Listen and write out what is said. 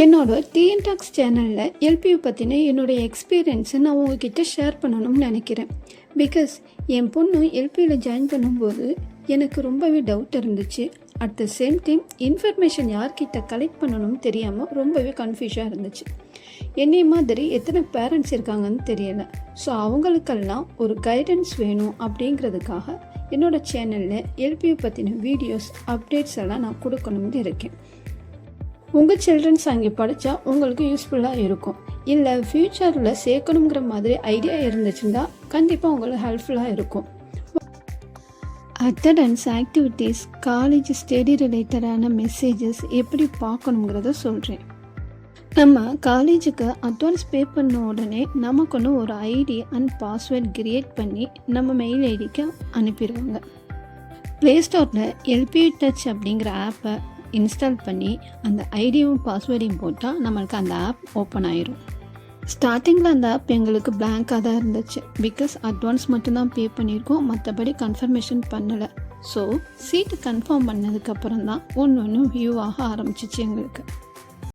என்னோட TN tax சேனலில் LPU பற்றின என்னுடைய எக்ஸ்பீரியன்ஸை நான் உங்ககிட்ட ஷேர் பண்ணணும்னு நினைக்கிறேன். பிகாஸ் என் பொண்ணு எல்பியூவில் ஜாயின் பண்ணும்போது எனக்கு ரொம்பவே டவுட் இருந்துச்சு. At the same time information யார்கிட்ட கலெக்ட் பண்ணணும்னு தெரியாமல் ரொம்பவே கன்ஃபியூஷாக இருந்துச்சு. என்னை மாதிரி எத்தனை பேரண்ட்ஸ் இருக்காங்கன்னு தெரியலை. ஸோ அவங்களுக்கெல்லாம் ஒரு கைடன்ஸ் வேணும் அப்படிங்கிறதுக்காக என்னோடய சேனலில் எல்பியூ பற்றின வீடியோஸ் அப்டேட்ஸ் எல்லாம் நான் கொடுக்கணும்னு இருக்கேன். உங்கள் சில்ட்ரன்ஸ் அங்கே படித்தா உங்களுக்கு யூஸ்ஃபுல்லாக இருக்கும். இல்லை ஃப்யூச்சரில் சேர்க்கணுங்கிற மாதிரி ஐடியா இருந்துச்சுன்னா கண்டிப்பாக உங்களுக்கு ஹெல்ப்ஃபுல்லாக இருக்கும். அட்டண்டன்ஸ் ஆக்டிவிட்டீஸ், காலேஜ் ஸ்டடி ரிலேட்டடான மெசேஜஸ் எப்படி பார்க்கணுங்கிறத சொல்கிறேன். நம்ம காலேஜுக்கு அட்வான்ஸ் பே பண்ண உடனே நமக்கு ஒரு ஐடி அண்ட் பாஸ்வேர்ட் கிரியேட் பண்ணி நம்ம மெயில் ஐடிக்கு அனுப்பிடுவாங்க. ப்ளே ஸ்டோரில் எல்பியூ டச் அப்படிங்கிற ஆப்பை இன்ஸ்டால் பண்ணி அந்த ஐடியும் பாஸ்வேர்டையும் போட்டால் நம்மளுக்கு அந்த ஆப் ஓப்பன் ஆயிரும். ஸ்டார்டிங்கில் அந்த ஆப் எங்களுக்கு பிளாங்காக தான் இருந்துச்சு. பிகாஸ் அட்வான்ஸ் மட்டும்தான் பே பண்ணியிருக்கோம், மற்றபடி கன்ஃபர்மேஷன் பண்ணலை. ஸோ சீட்டு கன்ஃபார்ம் பண்ணதுக்கப்புறம் தான் ஒன்று வியூ ஆக ஆரம்பிச்சிச்சு எங்களுக்கு.